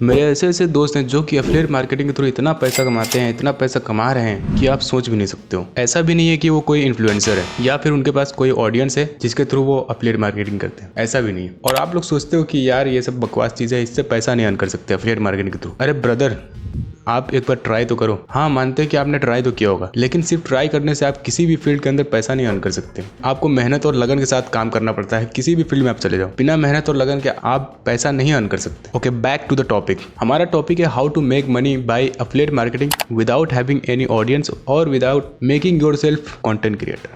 मेरे ऐसे ऐसे दोस्त हैं जो कि एफिलिएट मार्केटिंग के थ्रू इतना पैसा कमाते हैं, इतना पैसा कमा रहे हैं कि आप सोच भी नहीं सकते हो। ऐसा भी नहीं है कि वो कोई इन्फ्लुएंसर है या फिर उनके पास कोई ऑडियंस है जिसके थ्रू वो एफिलिएट मार्केटिंग करते हैं, ऐसा भी नहीं है। और आप लोग सोचते हो कि यार ये सब बकवास चीज़ है, इससे पैसा नहीं अर्न कर सकते एफिलिएट मार्केटिंग के थ्रू। अरे ब्रदर, आप एक बार ट्राई तो करो। हाँ, मानते हैं कि आपने ट्राई तो किया होगा, लेकिन सिर्फ ट्राई करने से आप किसी भी फील्ड के अंदर पैसा नहीं अर्न कर सकते। आपको मेहनत और लगन के साथ काम करना पड़ता है। किसी भी फील्ड में आप चले जाओ, बिना मेहनत और लगन के आप पैसा नहीं अर्न कर सकते। Okay, back to the topic. हमारा टॉपिक है how to make money by affiliate marketing without having any audience और without making yourself content creator.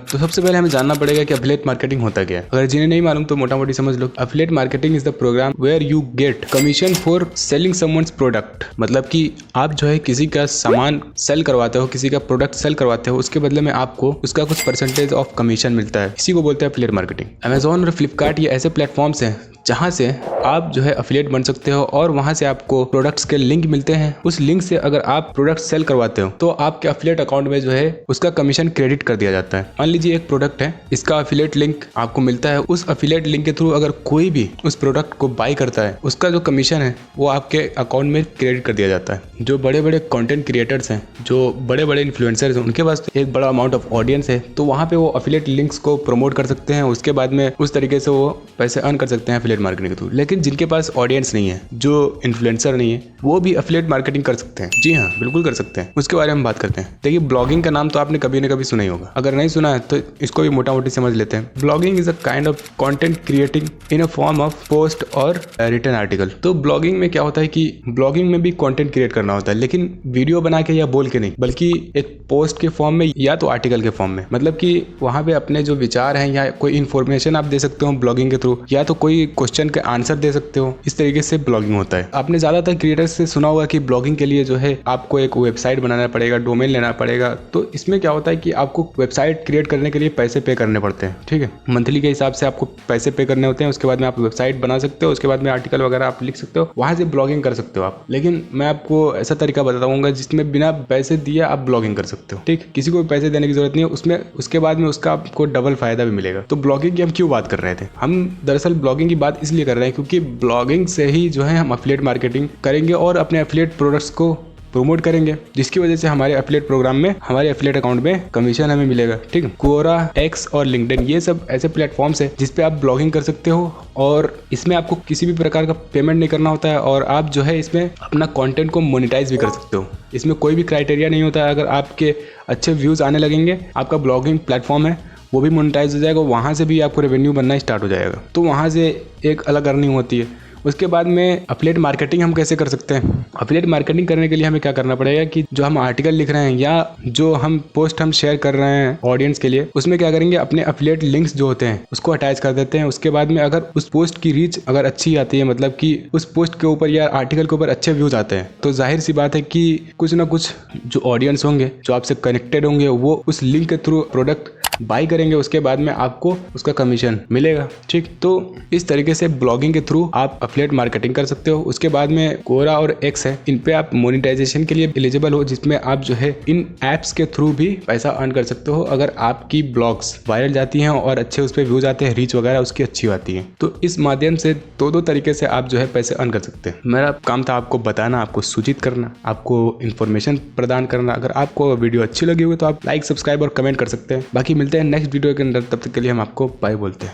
तो सबसे पहले हमें जानना पड़ेगा कि एफिलिएट मार्केटिंग होता क्या है। अगर जिन्हें नहीं मालूम तो मोटा मोटी समझ लो। Affiliate marketing is the program where you get commission for selling someone's product. मतलब कि आप जो है किसी का सामान सेल करवाते हो, किसी का प्रोडक्ट सेल करवाते हो, उसके बदले में आपको उसका कुछ परसेंटेज ऑफ कमीशन मिलता है। इसी को बोलते हैं एफिलिएट मार्केटिंग। अमेजॉन और फ्लिपकार्ट ये ऐसे प्लेटफॉर्म्स हैं जहां से आप जो है एफिलिएट बन सकते हो और वहां से आपको प्रोडक्ट्स के लिंक मिलते हैं। उस लिंक से अगर आप प्रोडक्ट सेल करवाते हो तो आपके एफिलिएट अकाउंट में जो है उसका कमीशन क्रेडिट कर दिया जाता है। मान लीजिए एक प्रोडक्ट है, इसका एफिलिएट लिंक आपको मिलता है। उस एफिलिएट लिंक के थ्रू अगर कोई भी उस प्रोडक्ट को बाय करता है, उसका जो कमीशन है वो आपके अकाउंट में क्रेडिट कर दिया जाता है। जो बड़े बड़े कंटेंट क्रिएटर्स हैं, जो बड़े बड़े इन्फ्लुएंसर्स हैं, उनके पास एक बड़ा अमाउंट ऑफ ऑडियंस है, तो वहाँ पे वो एफिलिएट लिंक्स को प्रमोट कर सकते हैं। उसके बाद में उस तरीके से वो पैसे अर्न कर सकते हैं एफिलिएट मार्केटिंग के थ्रू। लेकिन जिनके पास ऑडियंस नहीं है, जो इन्फ्लुएंसर नहीं है, वो भी एफिलिएट मार्केटिंग कर सकते हैं। जी हाँ, बिल्कुल कर सकते हैं। उसके बारे में बात करते हैं। देखिए, ब्लॉगिंग का नाम तो आपने कभी ना कभी सुना ही होगा। अगर नहीं सुना है तो इसको भी मोटा मोटी समझ लेते हैं। Blogging is a kind of content creating in a form of post और रिटन आर्टिकल। तो ब्लॉगिंग में क्या होता है कि ब्लॉगिंग में भी कंटेंट क्रिएट करना होता है, लेकिन वीडियो बना के या बोल के नहीं, बल्कि एक पोस्ट के फॉर्म में या तो आर्टिकल के फॉर्म में। मतलब कि वहां पे अपने जो विचार हैं या कोई इन्फॉर्मेशन आप दे सकते हो ब्लॉगिंग के थ्रू, या तो कोई क्वेश्चन के आंसर दे सकते हो। इस तरीके से ब्लॉगिंग होता है। आपने ज्यादातर क्रिएटर्स से सुना होगा कि ब्लॉगिंग के लिए जो है आपको एक वेबसाइट बनाना पड़ेगा, डोमेन लेना पड़ेगा। तो इसमें क्या होता है कि आपको वेबसाइट क्रिएट करने के लिए पैसे पे करने पड़ते हैं। ठीक है, मंथली के हिसाब से आपको पैसे पे करने होते हैं। उसके बाद में आप वेबसाइट बना सकते हो, उसके बाद में आर्टिकल वगैरह आप लिख सकते हो, वहां से ब्लॉगिंग कर सकते हो आप। लेकिन मैं आपको ऐसा तरीका बताऊंगा जिसमें बिना पैसे दिए आप ब्लॉगिंग कर सकते हो। ठीक, किसी को भी पैसे देने की जरूरत नहीं है उसमें। उसके बाद में उसका आपको डबल फायदा भी मिलेगा। तो ब्लॉगिंग की हम क्यों बात कर रहे थे? हम दरअसल ब्लॉगिंग की बात इसलिए कर रहे हैं क्योंकि ब्लॉगिंग से ही जो है हम एफिलिएट मार्केटिंग करेंगे और अपने एफिलिएट प्रोडक्ट्स को प्रोमोट करेंगे, जिसकी वजह से हमारे एफिलिएट प्रोग्राम में, हमारे एफिलिएट अकाउंट में कमीशन हमें मिलेगा। ठीक है, क्वोरा, एक्स और लिंक्डइन, ये सब ऐसे प्लेटफॉर्म्स हैं जिस पे आप ब्लॉगिंग कर सकते हो और इसमें आपको किसी भी प्रकार का पेमेंट नहीं करना होता है और आप जो है इसमें अपना कंटेंट को मोनेटाइज भी कर सकते हो। इसमें कोई भी क्राइटेरिया नहीं होता है। अगर आपके अच्छे व्यूज़ आने लगेंगे, आपका ब्लॉगिंग प्लेटफॉर्म है वो भी मोनेटाइज हो जाएगा, वहाँ से भी आपको रेवेन्यू बनना स्टार्ट हो जाएगा। तो वहाँ से एक अलग अर्निंग होती है। उसके बाद में एफिलिएट मार्केटिंग हम कैसे कर सकते हैं? एफिलिएट मार्केटिंग करने के लिए हमें क्या करना पड़ेगा कि जो हम आर्टिकल लिख रहे हैं या जो हम पोस्ट हम शेयर कर रहे हैं ऑडियंस के लिए, उसमें क्या करेंगे, अपने एफिलिएट लिंक्स जो होते हैं उसको अटैच कर देते हैं। उसके बाद में अगर उस पोस्ट की रीच अगर अच्छी आती है, मतलब कि उस पोस्ट के ऊपर या आर्टिकल के ऊपर अच्छे व्यूज आते हैं, तो जाहिर सी बात है कि कुछ ना कुछ जो ऑडियंस होंगे, जो आपसे कनेक्टेड होंगे, वो उस लिंक के थ्रू प्रोडक्ट बाई करेंगे। उसके बाद में आपको उसका कमीशन मिलेगा। ठीक, तो इस तरीके से ब्लॉगिंग के थ्रू आप एफिलिएट मार्केटिंग कर सकते हो। उसके बाद में कोरा और एक्स है, इन पे आप मोनेटाइजेशन के लिए एलिजिबल हो, जिसमें आप जो है इन एप्स के थ्रू भी पैसा अर्न कर सकते हो अगर आपकी ब्लॉग्स वायरल जाती हैं और अच्छे उस पर व्यूज आते हैं, रीच वगैरह उसकी अच्छी आती है। तो इस माध्यम से दो तरीके से आप जो है पैसे अर्न कर सकते हैं। मेरा काम था आपको बताना, आपको सूचित करना, आपको इन्फॉर्मेशन प्रदान करना। अगर आपको वीडियो अच्छी लगी हो तो आप लाइक, सब्सक्राइब और कमेंट कर सकते हैं। बाकी मिलते हैं नेक्स्ट वीडियो के अंदर, तब तक के लिए हम आपको बाय बोलते हैं।